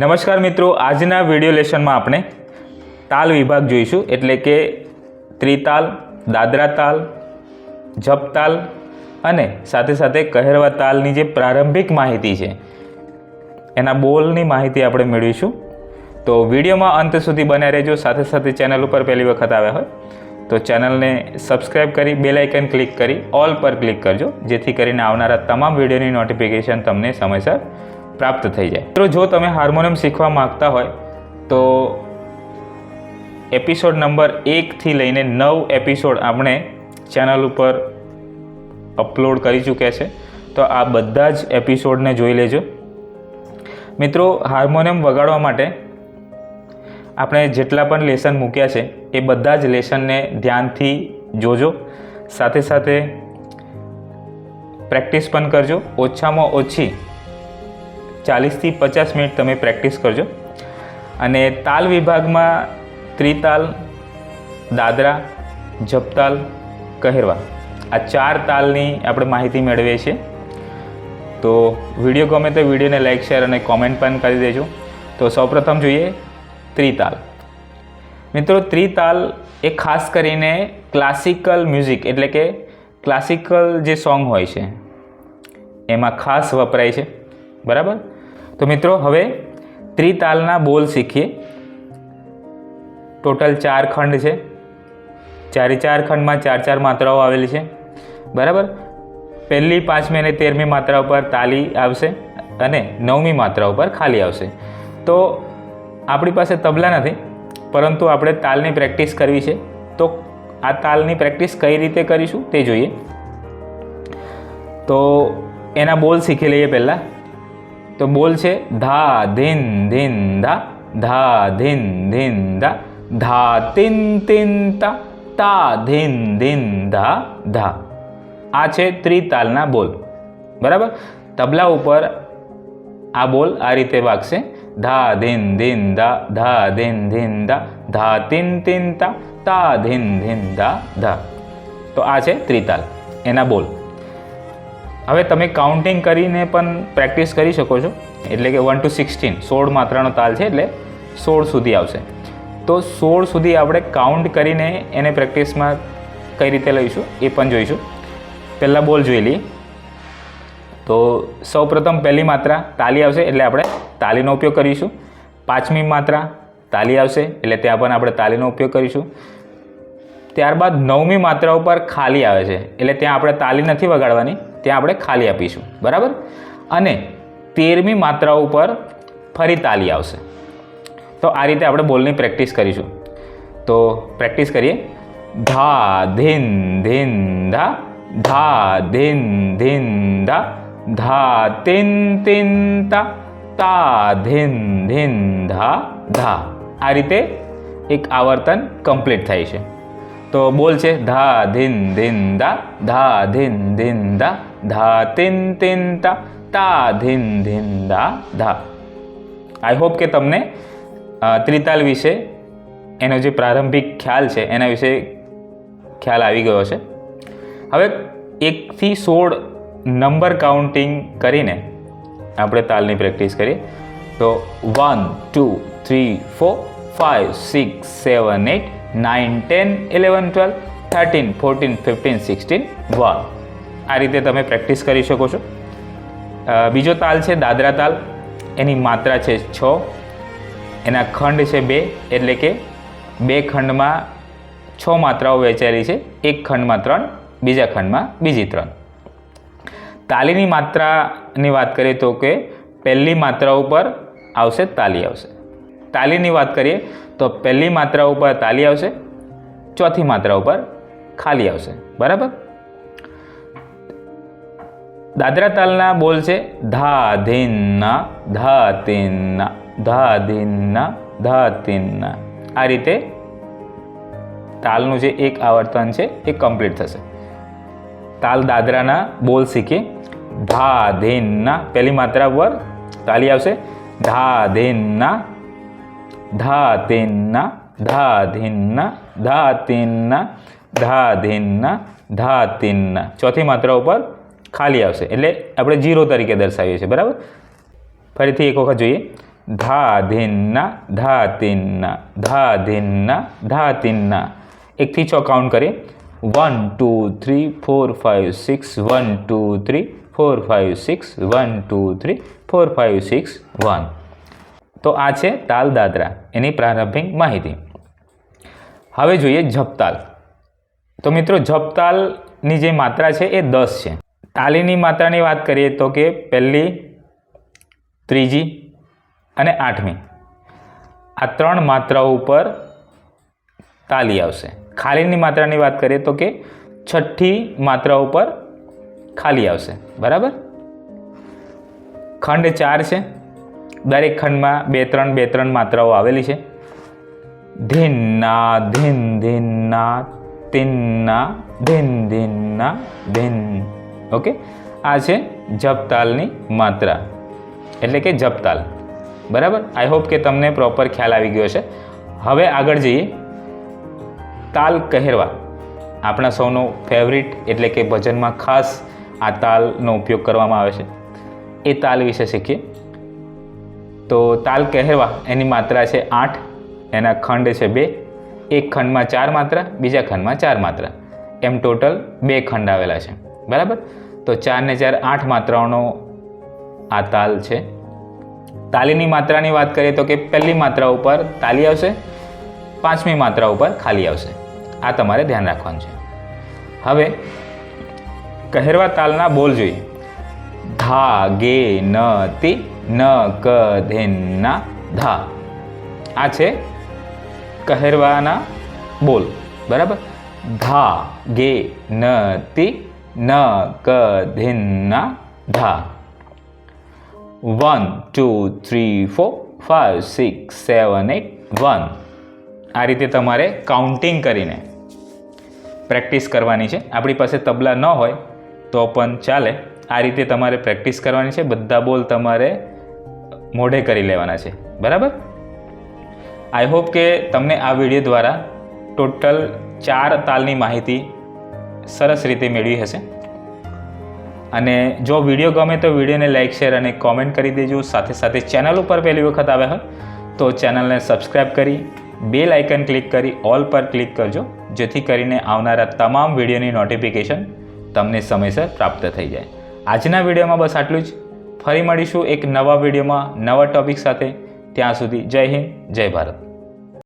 નમસ્કાર મિત્રો, આજના વિડિયો લેસનમાં આપણે તાલ વિભાગ જોઈશું, એટલે કે ત્રિતાલ, દાદરા તાલ, જપ તાલ અને સાથે સાથે કહેરવા તાલની જે પ્રારંભિક માહિતી છે એના બોલની માહિતી આપણે મેળવીશું. તો વિડીયોમાં અંત સુધી બન્યા રહેજો. સાથે સાથે ચેનલ ઉપર પહેલી વખત આવ્યા હોય તો ચેનલને સબસ્ક્રાઈબ કરી બેલ આઇકન ક્લિક કરી ઓલ પર ક્લિક કરજો, જેથી કરીને આવનારા તમામ વિડીયોની નોટિફિકેશન તમને સમયસર પ્રાપ્ત થઈ જાય. મિત્રો, જો તમે હાર્મોનિયમ શીખવા માંગતા હોય તો એપિસોડ નંબર 1 થી લઈને 9 એપિસોડ આપણે ચેનલ ઉપર અપલોડ કરી ચૂક્યા છે, તો આ બધા જ એપિસોડને જોઈ લેજો. મિત્રો, હાર્મોનિયમ વગાડવા માટે આપણે જેટલા પણ લેસન મૂક્યા છે એ બધા જ લેસનને ધ્યાનથી જોજો. સાથે સાથે પ્રેક્ટિસ પણ કરજો. ઓછામાં ઓછી 40 થી 50 મિનિટ તમે પ્રેક્ટિસ કરજો. અને તાલ વિભાગમાં ત્રિતાલ, દાદરા, જપતાલ, કહેરવા આ 4 તાલની આપણે માહિતી મેળવીએ છીએ. તો વિડીયો ગમે તો વિડીયોને લાઈક, શેર અને કોમેન્ટ પણ કરી દેજો. તો સૌપ્રથમ જોઈએ ત્રિતાલ. મિત્રો, ત્રિતાલ એ ખાસ કરીને ક્લાસિકલ મ્યુઝિક એટલે કે ક્લાસિકલ જે સોંગ હોય છે એમાં ખાસ વપરાય છે, બરાબર. તો મિત્રો, હવે ત્રિતાલના બોલ શીખીએ. ટોટલ 4 ખંડ છે. 4 ખંડમાં 4 માત્રાઓ આવેલી છે, બરાબર. પહેલી, 5મી અને 13મી માત્રા ઉપર તાલી આવશે અને 9મી માત્રા ઉપર ખાલી આવશે. તો આપણી પાસે તબલા નથી, પરંતુ આપણે તાલની પ્રેક્ટિસ કરવી છે. તો આ તાલની પ્રેક્ટિસ કઈ રીતે કરીશું તે જોઈએ. તો એના બોલ શીખી લઈએ પહેલાં. તો બોલ છે ધા ધીન ધીન ધા, ધા ધીન ધીન ધા, ધા તીન તીન તા, તા ધીન ધીન ધા ધા. આ છે ત્રિતાલના બોલ, બરાબર. તબલા ઉપર આ બોલ આ રીતે વાગશે: ધા ધીન ધીન ધા, ધા ધીન ધીન ધા, ધા તીન તીન તા, તા ધીન ધીન ધા ધા. તો આ છે ત્રિતાલ, એના બોલ. હવે તમે કાઉન્ટિંગ કરીને પણ પ્રેક્ટિસ કરી શકો છો, એટલે કે 1 to 16 16 માત્રાનો તાલ છે, એટલે 16 સુધી આવશે. તો 16 સુધી આપણે કાઉન્ટ કરીને એને પ્રેક્ટિસમાં કઈ રીતે લઈશું એ પણ જોઈશું. પહેલાં બોલ જોઈ લઈએ. તો સૌપ્રથમ પહેલી માત્રા તાલી આવશે એટલે આપણે તાલીનો ઉપયોગ કરીશું. 5મી માત્રા તાલી આવશે એટલે ત્યાં પણ આપણે તાલીનો ઉપયોગ કરીશું. ત્યારબાદ 9મી માત્રા ઉપર ખાલી આવે છે એટલે ત્યાં આપણે તાલી નથી વગાડવાની, ત્યાં આપણે ખાલી આપીશું, બરાબર. અને 13મી માત્રા ઉપર ફરી તાલી આવશે. તો આ રીતે આપણે બોલની પ્રેક્ટિસ કરીશું. તો પ્રેક્ટિસ કરીએ. ધા ધીન ધીન ધા, ધા ધીન ધીન ધા, ધા તીન તીન તા, તા ધીન ધીન ધા ધા. આ રીતે એક આવર્તન કમ્પ્લીટ થાય છે. તો બોલ છે ધા ધીન ધીન ધા, ધા ધીન ધીન ધા, ધા તીન તીન તા, તા ધીન ધીન ધા ધા. આઈ હોપ કે તમને ત્રિતાલ વિશે એનો જે પ્રારંભિક ખ્યાલ છે એના વિશે ખ્યાલ આવી ગયો છે. હવે 1 થી 16 નંબર કાઉન્ટિંગ કરીને આપણે તાલની પ્રેક્ટિસ કરીએ. તો 1 2 3 4 5 6 7 8 9 10 11 12 13 14 15 16 1. આ રીતે તમે પ્રેક્ટિસ કરી શકો છો. બીજો તાલ છે દાદરા તાલ. એની માત્રા છે 6, એના ખંડ છે 2, એટલે કે 2 ખંડમાં 6 માત્રાઓ વહેંચાયેલી છે. એક ખંડમાં 3, બીજા ખંડમાં બીજી 3. તાલીની માત્રાની વાત કરીએ તો કે પહેલી માત્રા ઉપર આવશે તાલી આવશે. તાલીની વાત કરીએ તો પહેલી માત્રા ઉપર તાલી આવશે, ચોથી માત્રા ઉપર ખાલી આવશે, બરાબર. દાદરા તાલના બોલ છે ધા ધીન ના, ધા તીન ના, ધા ધીન ના, ધા તીન ના. આ રીતે તાલનું જે એક આવર્તન છે એ કમ્પ્લીટ થશે. તાલ દાદરાના બોલ શીખીએ. ધા ધીન ના, પહેલી માત્રા પર તાલી આવશે. ધા ધીન ના, ધા તીન ના, ધા ધીન ના, ધા તીન ના, ધા ધીન ના, ધા તીન ના. ચોથી માત્રા ઉપર ખાલી આવશે એટલે આપણે 0 તરીકે દર્શાવીએ છીએ, બરાબર. ફરીથી એક વખત જોઈએ. ધા ધીન્ના ધા તીન્ના ધા ધીન્ના ધા તીન્ના. 1 થી 6 કાઉન્ટ કરીએ. 1 2 3 4 5 6 1 2 3 4 5 6 1 2 3 4 5 6 1. તો આ છે તાલ દાદરા, એની પ્રારંભિક માહિતી. હવે જોઈએ જપતાલ. તો મિત્રો જપતાલની જે માત્રા છે એ 10 છે. તાલીની માત્રાની વાત કરીએ તો કે પહેલી, ત્રીજી અને 8મી આ 3 માત્રાઓ ઉપર તાલી આવશે. ખાલીની માત્રાની વાત કરીએ તો કે 6ઠ્ઠી માત્રા ઉપર ખાલી આવશે. બરાબર. ખંડ 4 છે, દરેક ખંડમાં 2-3 માત્રાઓ આવેલી છે. ધીન્ના ધીન ધીન્ના તિન્ના ધીન ધીન્ના ધીન. ઓકે, આ છે જપતાલની માત્રા એટલે કે જપતાલ. બરાબર. આઈ હોપ કે તમને પ્રોપર ખ્યાલ આવી ગયો છે. હવે આગળ જઈએ. તાલ કહેરવા આપણા સૌનો ફેવરિટ એટલે કે ભજનમાં ખાસ આ તાલનો ઉપયોગ કરવામાં આવે છે. એ તાલ વિશે શીખીએ. તો તાલ કહેરવા એની માત્રા છે 8, એના ખંડ છે 2. એક ખંડમાં 4 માત્રા, બીજા ખંડમાં 4 માત્રા, એમ ટોટલ 2 ખંડ આવેલા છે. બરાબર. તો 4 ને 4 8 માત્રાઓનો આ તાલ છે. તાલીની માત્રાની વાત કરીએ તો કે પહેલી માત્રા ઉપર તાલી આવશે, 5મી માત્રા ઉપર ખાલી આવશે. આ તમારે ધ્યાન રાખવાનું છે. હવે કહેરવા તાલના બોલ જોઈએ. ધા ગે ન તિ ન ક ધેન્ના ધા. આ છે કહેરવાના બોલ. બરાબર. ધા ગે ન તિ ન ક ધેન્ના ધા. 1 2 3 4 5 6 7 8 1. આ રીતે તમારે કાઉન્ટિંગ કરીને પ્રેક્ટિસ કરવાની છે. આપણી પાસે તબલા ન હોય તો પણ ચાલે. આ રીતે તમારે પ્રેક્ટિસ કરવાની છે. બધા બોલ તમારે મોઢે કરી લેવાના છે. બરાબર. આઈ હોપ કે તમને આ વિડીયો દ્વારા ટોટલ 4 તાલની માહિતી સરસ રીતે મેળવી હશે. અને જો વિડીયો ગમે તો વિડીયોને લાઇક, શેર અને કોમેન્ટ કરી દેજો. સાથે સાથે ચેનલ ઉપર પહેલી વખત આવ્યા હોય તો ચેનલને સબસ્ક્રાઈબ કરી બેલ આઇકન ક્લિક કરી ઓલ પર ક્લિક કરજો, જેથી કરીને આવનારા તમામ વિડીયોની નોટિફિકેશન તમને સમયસર પ્રાપ્ત થઈ જાય. આજના વિડીયોમાં બસ આટલું જ. ફરી મળીશું એક નવા વિડીયોમાં નવા ટૉપિક સાથે. ત્યાં સુધી જય હિન્દ, જય ભારત.